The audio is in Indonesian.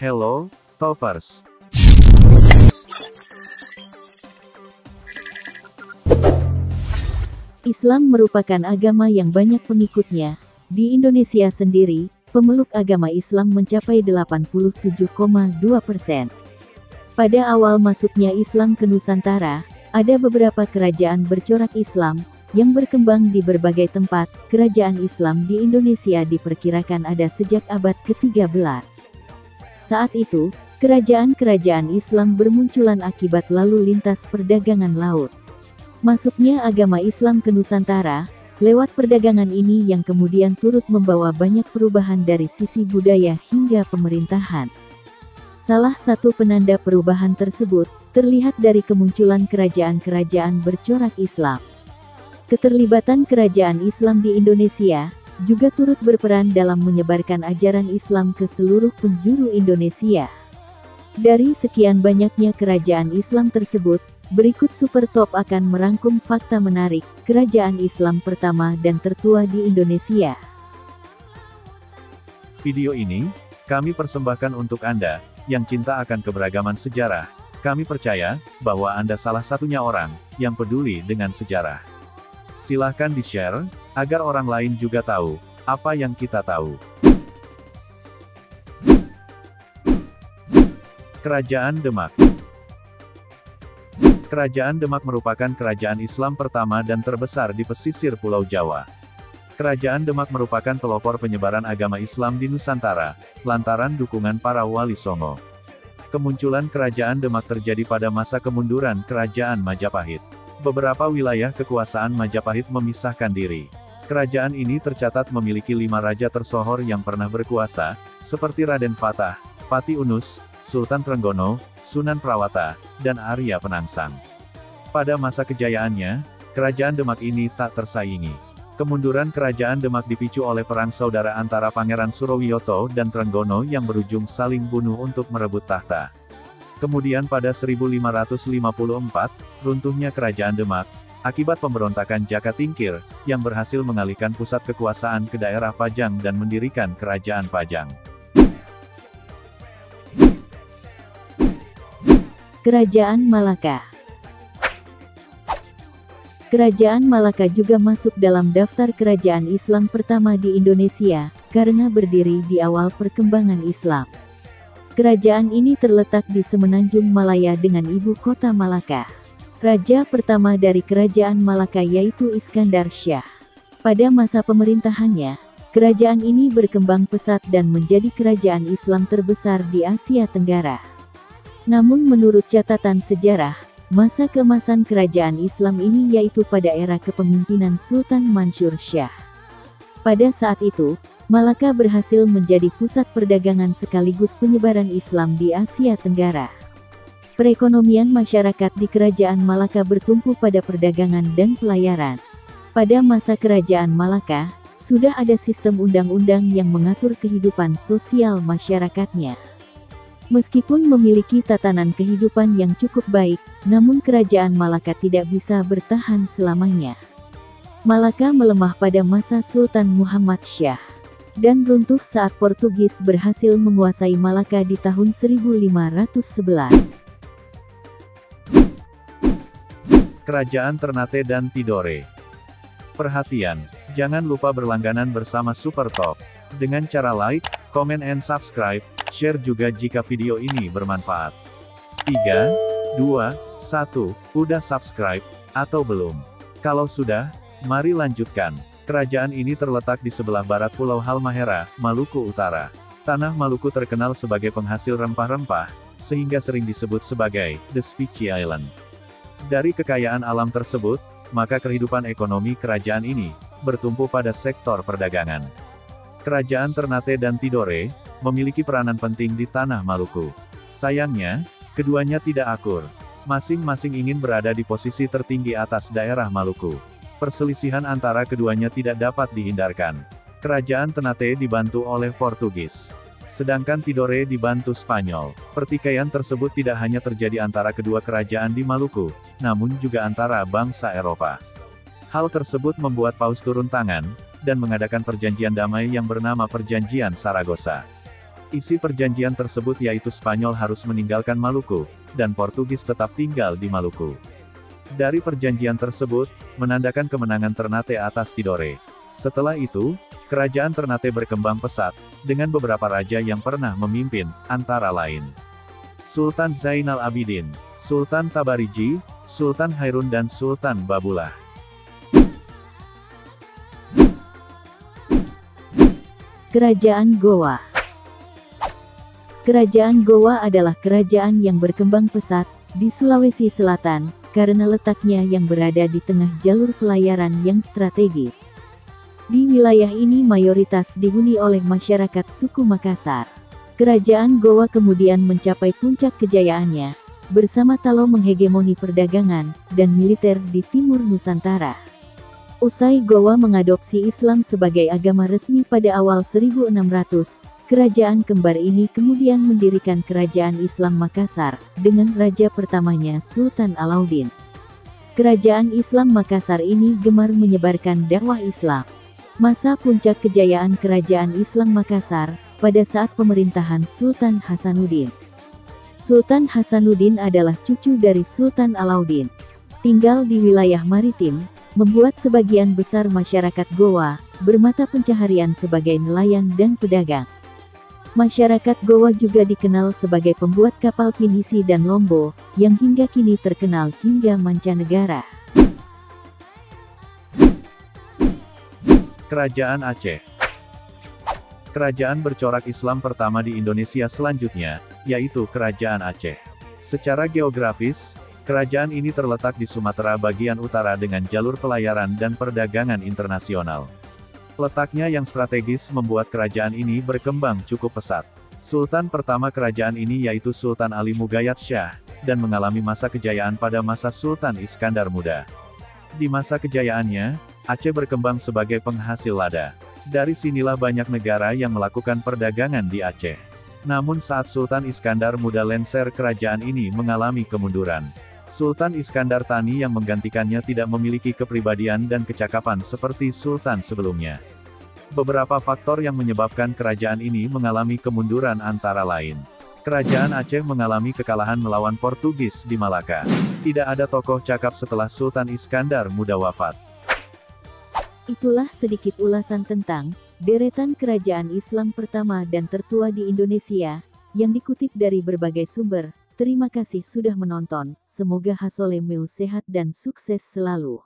Hello, Toppers. Islam merupakan agama yang banyak pengikutnya. Di Indonesia sendiri, pemeluk agama Islam mencapai 87,2%. Pada awal masuknya Islam ke Nusantara, ada beberapa kerajaan bercorak Islam, yang berkembang di berbagai tempat. Kerajaan Islam di Indonesia diperkirakan ada sejak abad ke-13. Saat itu, kerajaan-kerajaan Islam bermunculan akibat lalu lintas perdagangan laut. Masuknya agama Islam ke Nusantara, lewat perdagangan ini yang kemudian turut membawa banyak perubahan dari sisi budaya hingga pemerintahan. Salah satu penanda perubahan tersebut, terlihat dari kemunculan kerajaan-kerajaan bercorak Islam. Keterlibatan kerajaan Islam di Indonesia, juga turut berperan dalam menyebarkan ajaran Islam ke seluruh penjuru Indonesia. Dari sekian banyaknya kerajaan Islam tersebut, berikut Super Top akan merangkum fakta menarik, kerajaan Islam pertama dan tertua di Indonesia. Video ini, kami persembahkan untuk Anda, yang cinta akan keberagaman sejarah. Kami percaya, bahwa Anda salah satunya orang, yang peduli dengan sejarah. Silahkan di-share, agar orang lain juga tahu, apa yang kita tahu. Kerajaan Demak. Kerajaan Demak merupakan kerajaan Islam pertama dan terbesar di pesisir Pulau Jawa. Kerajaan Demak merupakan pelopor penyebaran agama Islam di Nusantara, lantaran dukungan para wali songo. Kemunculan kerajaan Demak terjadi pada masa kemunduran Kerajaan Majapahit. Beberapa wilayah kekuasaan Majapahit memisahkan diri. Kerajaan ini tercatat memiliki 5 raja tersohor yang pernah berkuasa, seperti Raden Fatah, Pati Unus, Sultan Trenggono, Sunan Prawata, dan Arya Penangsang. Pada masa kejayaannya, kerajaan Demak ini tak tersaingi. Kemunduran kerajaan Demak dipicu oleh perang saudara antara Pangeran Surowiyoto dan Trenggono yang berujung saling bunuh untuk merebut tahta. Kemudian pada 1554, runtuhnya kerajaan Demak, akibat pemberontakan Jaka Tingkir, yang berhasil mengalihkan pusat kekuasaan ke daerah Pajang dan mendirikan Kerajaan Pajang. Kerajaan Malaka. Kerajaan Malaka juga masuk dalam daftar kerajaan Islam pertama di Indonesia, karena berdiri di awal perkembangan Islam. Kerajaan ini terletak di Semenanjung Malaya dengan ibu kota Malaka. Raja pertama dari kerajaan Malaka yaitu Iskandar Shah. Pada masa pemerintahannya, kerajaan ini berkembang pesat dan menjadi kerajaan Islam terbesar di Asia Tenggara. Namun menurut catatan sejarah, masa keemasan kerajaan Islam ini yaitu pada era kepemimpinan Sultan Mansur Shah. Pada saat itu, Malaka berhasil menjadi pusat perdagangan sekaligus penyebaran Islam di Asia Tenggara. Perekonomian masyarakat di kerajaan Malaka bertumpu pada perdagangan dan pelayaran. Pada masa kerajaan Malaka, sudah ada sistem undang-undang yang mengatur kehidupan sosial masyarakatnya. Meskipun memiliki tatanan kehidupan yang cukup baik, namun kerajaan Malaka tidak bisa bertahan selamanya. Malaka melemah pada masa Sultan Muhammad Shah, dan runtuh saat Portugis berhasil menguasai Malaka di tahun 1511. Kerajaan Ternate dan Tidore. Perhatian, jangan lupa berlangganan bersama Super Top, dengan cara like, comment and subscribe. Share juga jika video ini bermanfaat. 3, 2, 1, udah subscribe, atau belum? Kalau sudah, mari lanjutkan. Kerajaan ini terletak di sebelah barat Pulau Halmahera, Maluku Utara. Tanah Maluku terkenal sebagai penghasil rempah-rempah, sehingga sering disebut sebagai The Specie Island. Dari kekayaan alam tersebut, maka kehidupan ekonomi kerajaan ini, bertumpu pada sektor perdagangan. Kerajaan Ternate dan Tidore, memiliki peranan penting di tanah Maluku. Sayangnya, keduanya tidak akur. Masing-masing ingin berada di posisi tertinggi atas daerah Maluku. Perselisihan antara keduanya tidak dapat dihindarkan. Kerajaan Ternate dibantu oleh Portugis, sedangkan Tidore dibantu Spanyol. Pertikaian tersebut tidak hanya terjadi antara kedua kerajaan di Maluku, namun juga antara bangsa Eropa. Hal tersebut membuat Paus turun tangan, dan mengadakan perjanjian damai yang bernama Perjanjian Saragossa. Isi perjanjian tersebut yaitu Spanyol harus meninggalkan Maluku, dan Portugis tetap tinggal di Maluku. Dari perjanjian tersebut, menandakan kemenangan Ternate atas Tidore. Setelah itu, kerajaan Ternate berkembang pesat, dengan beberapa raja yang pernah memimpin, antara lain Sultan Zainal Abidin, Sultan Tabarigi, Sultan Hairun dan Sultan Babullah. Kerajaan Gowa. Kerajaan Gowa adalah kerajaan yang berkembang pesat di Sulawesi Selatan, karena letaknya yang berada di tengah jalur pelayaran yang strategis. Di wilayah ini mayoritas dihuni oleh masyarakat suku Makassar. Kerajaan Gowa kemudian mencapai puncak kejayaannya, bersama Talo menghegemoni perdagangan dan militer di timur Nusantara. Usai Gowa mengadopsi Islam sebagai agama resmi pada awal 1600, kerajaan kembar ini kemudian mendirikan Kerajaan Islam Makassar, dengan raja pertamanya Sultan Alauddin. Kerajaan Islam Makassar ini gemar menyebarkan dakwah Islam. Masa puncak kejayaan Kerajaan Islam Makassar, pada saat pemerintahan Sultan Hasanuddin. Sultan Hasanuddin adalah cucu dari Sultan Alauddin. Tinggal di wilayah maritim, membuat sebagian besar masyarakat Gowa bermata pencaharian sebagai nelayan dan pedagang. Masyarakat Gowa juga dikenal sebagai pembuat kapal pinisi dan lombo, yang hingga kini terkenal hingga mancanegara. Kerajaan Aceh. Kerajaan bercorak Islam pertama di Indonesia selanjutnya, yaitu Kerajaan Aceh. Secara geografis, kerajaan ini terletak di Sumatera bagian utara dengan jalur pelayaran dan perdagangan internasional. Letaknya yang strategis membuat kerajaan ini berkembang cukup pesat. Sultan pertama kerajaan ini yaitu Sultan Ali Mugayat Shah, dan mengalami masa kejayaan pada masa Sultan Iskandar Muda. Di masa kejayaannya, Aceh berkembang sebagai penghasil lada. Dari sinilah banyak negara yang melakukan perdagangan di Aceh. Namun saat Sultan Iskandar Muda lengser kerajaan ini mengalami kemunduran. Sultan Iskandar Thani yang menggantikannya tidak memiliki kepribadian dan kecakapan seperti Sultan sebelumnya. Beberapa faktor yang menyebabkan kerajaan ini mengalami kemunduran antara lain. Kerajaan Aceh mengalami kekalahan melawan Portugis di Malaka. Tidak ada tokoh cakap setelah Sultan Iskandar Muda wafat. Itulah sedikit ulasan tentang deretan kerajaan Islam pertama dan tertua di Indonesia, yang dikutip dari berbagai sumber. Terima kasih sudah menonton, semoga Hasolemeu sehat dan sukses selalu.